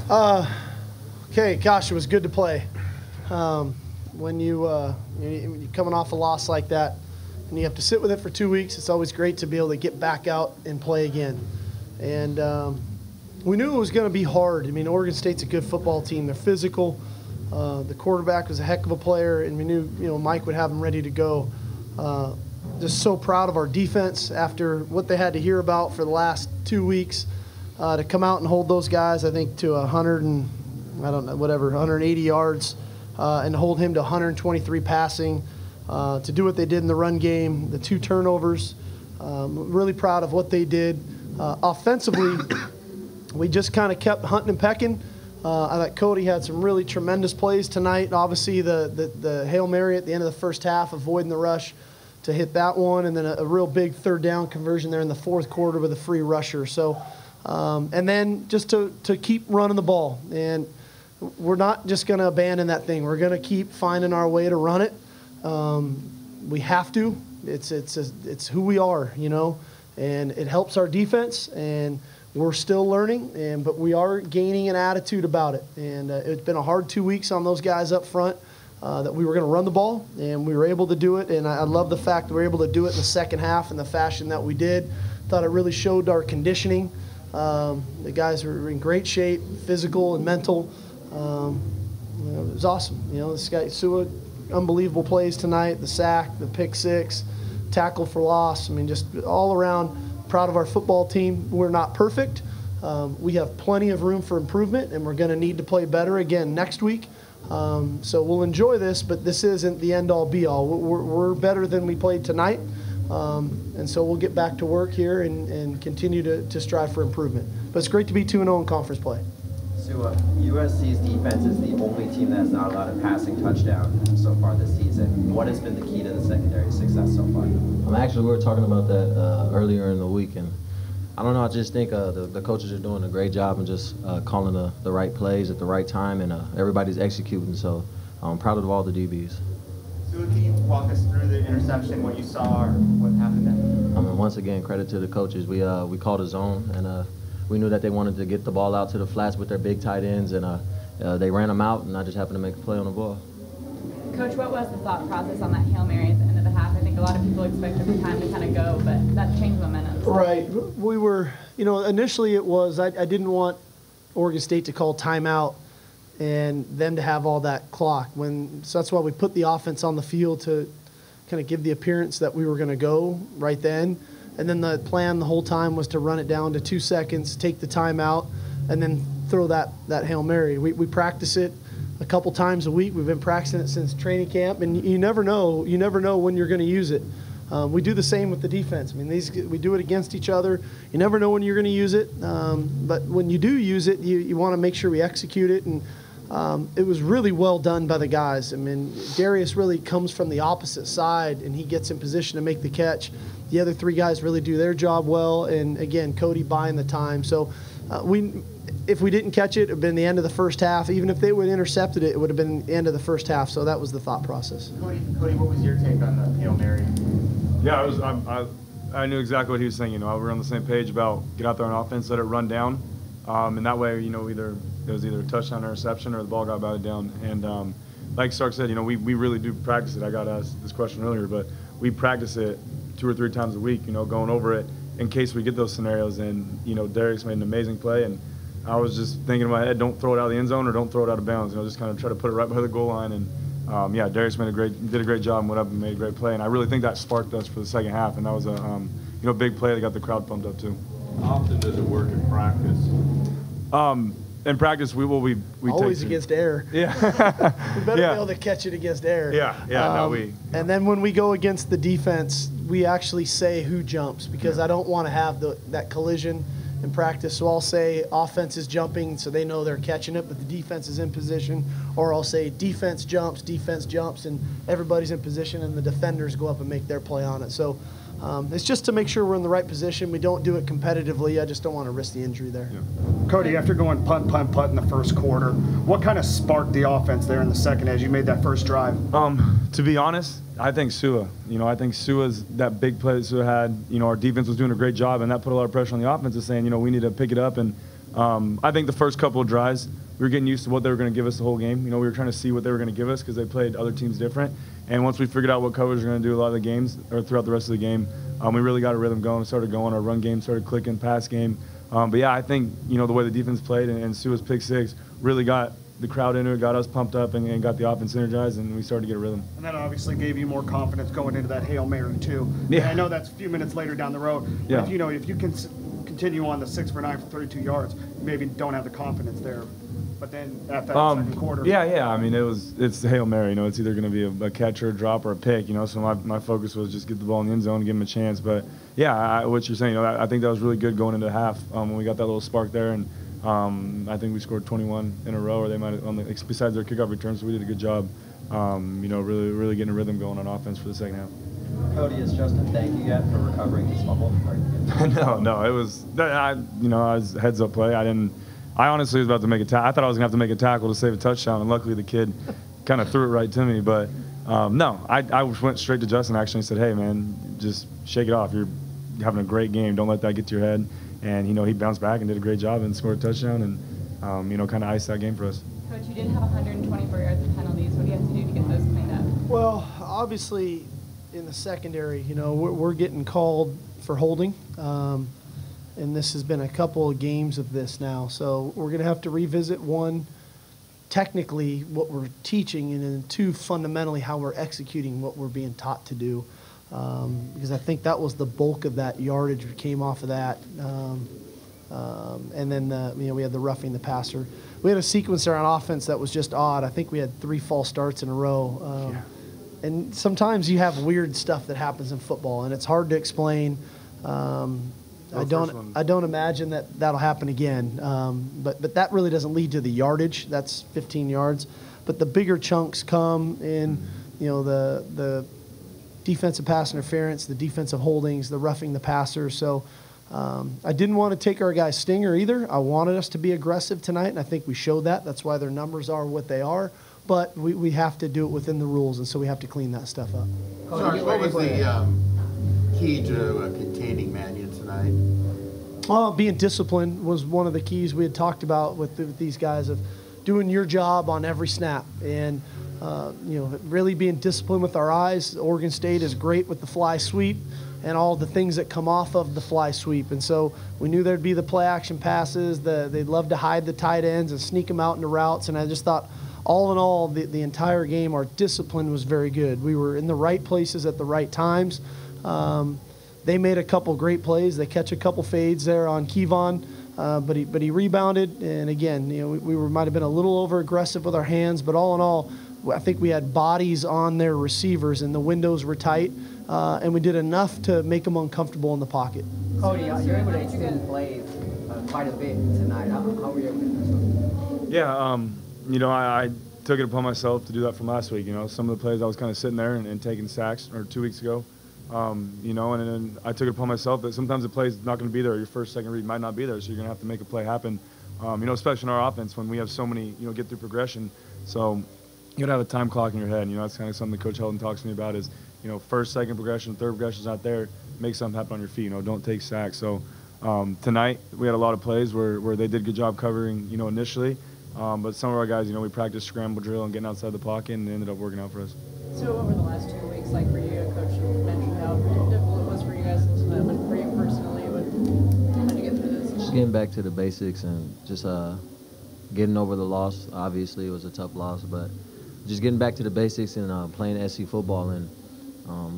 Okay, gosh, it was good to play. When you're coming off a loss like that and you have to sit with it for 2 weeks, it's always great to be able to get back out and play again. And we knew it was going to be hard. I mean, Oregon State's a good football team. They're physical. The quarterback was a heck of a player, and we knew Mike would have them ready to go. Just so proud of our defense after what they had to hear about for the last 2 weeks, to come out and hold those guys, I think, to 180 yards, and hold him to 123 passing, to do what they did in the run game, the 2 turnovers. Really proud of what they did. Offensively, we just kind of kept hunting and pecking. I thought Cody had some really tremendous plays tonight. Obviously, the Hail Mary at the end of the first half, avoiding the rush to hit that one, and then a real big 3rd down conversion there in the 4th quarter with a free rusher. So, and then just to keep running the ball. And we're not just going to abandon that thing. We're going to keep finding our way to run it. We have to. It's who we are, and it helps our defense, and we're still learning, but we are gaining an attitude about it. And it's been a hard 2 weeks on those guys up front, that we were going to run the ball, and we were able to do it. And I love the fact that we were able to do it in the second half in the fashion that we did. Thought it really showed our conditioning. The guys were in great shape, physical and mental. It was awesome. This guy, Sua, unbelievable plays tonight, the sack, the pick 6, tackle for loss. I mean, just all around proud of our football team. We're not perfect. We have plenty of room for improvement, and we're going to need to play better again next week. So we'll enjoy this, but this isn't the end-all, be-all. We're better than we played tonight, and so we'll get back to work here and continue to strive for improvement. But it's great to be 2-0 in conference play. So USC's defense is the only team that has not allowed a passing touchdown so far this season. What has been the key to the secondary success so far? Actually, we were talking about that earlier in the week, and I don't know, I just think the coaches are doing a great job and just calling the right plays at the right time, and everybody's executing, so I'm proud of all the DBs. So can you walk us through the interception, what you saw, or what happened there? Once again, credit to the coaches. We called a zone, and we knew that they wanted to get the ball out to the flats with their big tight ends, and they ran them out, and I just happened to make a play on the ball. Coach, what was the thought process on that Hail Mary at the end of the half? I think a lot of people expected the time to kind of go, but that changed momentum. Right. We were, initially it was, I didn't want Oregon State to call timeout and them to have all that clock. So that's why we put the offense on the field to kind of give the appearance that we were going to go right then. And then the plan the whole time was to run it down to 2 seconds, take the timeout, and then throw that Hail Mary. We practice it a couple times a week. We've been practicing it since training camp, and you never know when you're going to use it. We do the same with the defense. I mean, we do it against each other. You never know when you're going to use it, but when you do use it, you want to make sure we execute it. And it was really well done by the guys. I mean, Darius really comes from the opposite side, and he gets in position to make the catch. The other 3 guys really do their job well, and again, Cody buying the time. So if we didn't catch it, it would have been the end of the first half. Even if they would have intercepted it, it would have been the end of the first half. So that was the thought process. Cody, what was your take on the Hail Mary? Yeah, I knew exactly what he was saying. We were on the same page about get out there on offense, let it run down, and that way, either it was either a touchdown or interception or the ball got batted down. And like Stark said, we really do practice it. I got asked this question earlier, but we practice it 2 or 3 times a week. Going over it in case we get those scenarios. And Darius made an amazing play, and I was just thinking in my head, don't throw it out of the end zone or don't throw it out of bounds. Just kind of try to put it right by the goal line. And yeah, Darius did a great job and went up and made a great play. And I really think that sparked us for the second half. And that was a big play that got the crowd pumped up too. How often does it work in practice? In practice, we always against air. Yeah, we better be able to catch it against air. And then when we go against the defense, we actually say who jumps, because I don't want to have that collision in practice. So I'll say offense is jumping, so they know they're catching it, but the defense is in position. Or I'll say defense jumps, and everybody's in position, and the defenders go up and make their play on it. So it's just to make sure we're in the right position. We don't do it competitively. I just don't want to risk the injury there. Yeah. Cody, after going punt in the first quarter, what kind of sparked the offense there in the second as you made that first drive? To be honest, I think Sua. I think Sua's that big play that Sua had. Our defense was doing a great job, and that put a lot of pressure on the offense, saying, we need to pick it up and I think the first couple of drives, we were getting used to what they were going to give us the whole game. You know, we were trying to see what they were going to give us because they played other teams different. And once we figured out what coverage we were going to do a lot of the games or throughout the rest of the game, we really got a rhythm going. Started going. Our run game started clicking, pass game. But yeah, I think, you know, the way the defense played and Sua's pick six really got the crowd into it, got us pumped up, and got the offense energized, and we started to get a rhythm. And that obviously gave you more confidence going into that Hail Mary too. Yeah. And I know that's a few minutes later down the road. But Yeah. if you can continue on the 6 for 9 for 32 yards, you maybe don't have the confidence there. But then at that second quarter. Yeah. I mean, it's the Hail Mary. You know, it's either going to be a catch or a drop or a pick. You know, so my focus was just get the ball in the end zone and give him a chance. But yeah, what you're saying, you know, I think that was really good going into the half when we got that little spark there, and I think we scored 21 in a row, or they might have, besides their kickoff returns. So we did a good job. You know, really getting a rhythm going on offense for the second half. Cody, is Justin thank you yet for recovering his fumble? No, it was I was heads up play. I honestly was about to make a tackle. I thought I was gonna have to make a tackle to save a touchdown, and luckily the kid kind of threw it right to me. But no, I went straight to Justin actually and said, "Hey man, just shake it off. You're having a great game. Don't let that get to your head." And you know, he bounced back and did a great job and scored a touchdown, and you know, kind of iced that game for us. Coach, you did have 124 yards of penalties. What do you have to do to get those cleaned up? Well, obviously, in the secondary, you know, we're getting called for holding, and this has been a couple of games of this now. So we're going to have to revisit, one, technically what we're teaching, and then two, fundamentally how we're executing what we're being taught to do. Because I think that was the bulk of that yardage came off of that. And then, you know, we had the roughing the passer. We had a sequence there on offense that was just odd. I think we had 3 false starts in a row. And sometimes you have weird stuff that happens in football, and it's hard to explain. I don't imagine that that'll happen again. But that really doesn't lead to the yardage. That's 15 yards. But the bigger chunks come in, you know, the defensive pass interference, the defensive holdings, the roughing the passer. So I didn't want to take our guys' stinger either. I wanted us to be aggressive tonight, and I think we showed that. That's why their numbers are what they are. But we have to do it within the rules, and so we have to clean that stuff up. Sarge, what was the key to containing Mannion tonight? Well, being disciplined was one of the keys we had talked about with these guys, of doing your job on every snap, and you know, really being disciplined with our eyes. Oregon State is great with the fly sweep and all the things that come off of the fly sweep, and so we knew there'd be the play action passes. They'd love to hide the tight ends and sneak them out into routes, and I just thought, all in all, the entire game, our discipline was very good. We were in the right places at the right times. They made a couple great plays. They catch a couple fades there on Kevon, but he rebounded. And again, you know, we might have been a little over aggressive with our hands, but all in all, I think we had bodies on their receivers, and the windows were tight, and we did enough to make them uncomfortable in the pocket. Cody, you're able to extend plays quite a bit tonight. How were you able to do that? Yeah, you know, I took it upon myself to do that from last week. You know, some of the plays I was kind of sitting there and taking sacks, or 2 weeks ago. You know, and then I took it upon myself that sometimes the play's not going to be there. Your first, second read might not be there, so you're going to have to make a play happen. You know, especially in our offense when we have so many, you know, get through progression. So you got to have a time clock in your head. You know, that's kind of something that Coach Helton talks to me about is, you know, first, second progression, third progression's not there. Make something happen on your feet. You know, don't take sacks. So tonight we had a lot of plays where they did a good job covering, you know, initially. But some of our guys, you know, we practiced scramble drill and getting outside the pocket, and it ended up working out for us. So what were the last 2 weeks like for you? Coach mentioned how difficult it was for you guys, but for you personally, how did you get through this? Just getting back to the basics and just getting over the loss. Obviously, it was a tough loss, but just getting back to the basics and playing SC football. And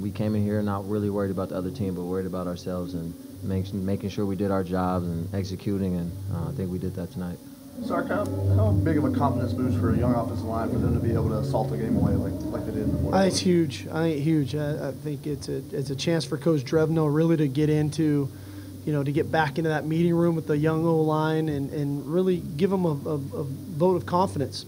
we came in here not really worried about the other team, but worried about ourselves and making sure we did our jobs and executing, and I think we did that tonight. Sark, how big of a confidence boost for a young offensive line for them to be able to assault the game away like they did in the fourth? I think it's huge. I think it's a chance for Coach Drevno really to get into, you know, to get back into that meeting room with the young O-line and really give them a vote of confidence.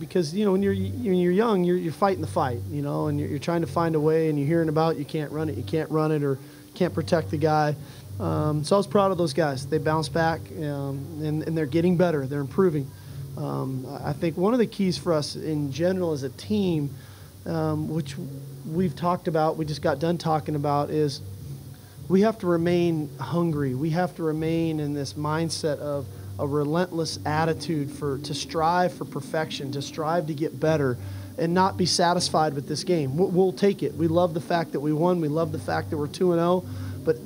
Because, you know, when you're young, you're fighting the fight, you know, and you're trying to find a way, and you're hearing about you can't run it, or can't protect the guy. So I was proud of those guys. They bounced back, and they're getting better. They're improving. I think one of the keys for us in general as a team, which we've talked about, we just got done talking about, is we have to remain hungry. We have to remain in this mindset of a relentless attitude to strive for perfection, to strive to get better, and not be satisfied with this game. We'll take it. We love the fact that we won. We love the fact that we're 2-0. But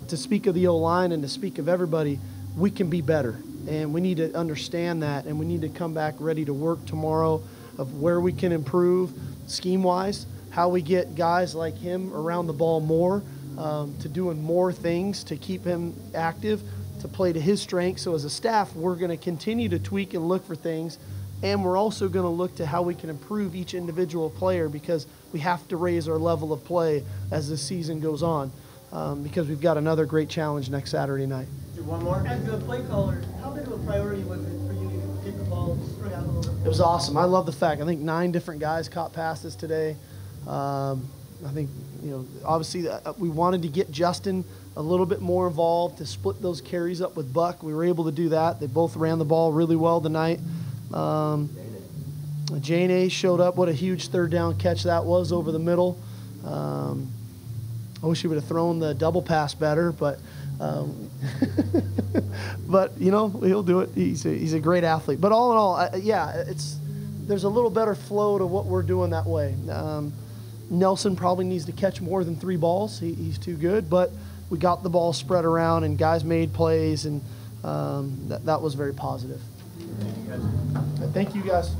to speak of the O-line and to speak of everybody, we can be better. And we need to understand that, and we need to come back ready to work tomorrow of where we can improve scheme-wise, how we get guys like him around the ball more, to doing more things to keep him active, to play to his strengths. So as a staff, we're going to continue to tweak and look for things, and we're also going to look to how we can improve each individual player, because we have to raise our level of play as the season goes on, because we've got another great challenge next Saturday night. One more. As a play caller, how big of a priority was it for you to get the ball straight out a little bit? It was awesome. I love the fact, I think 9 different guys caught passes today. I think, obviously we wanted to get Justin a little bit more involved to split those carries up with Buck. We were able to do that. They both ran the ball really well tonight. Jane showed up. What a huge third down catch that was over the middle. I wish he would have thrown the double pass better, but but he'll do it. He's a great athlete. But all in all, there's a little better flow to what we're doing that way. Nelson probably needs to catch more than 3 balls. He's too good, but we got the ball spread around and guys made plays, and that was very positive. Thank you guys.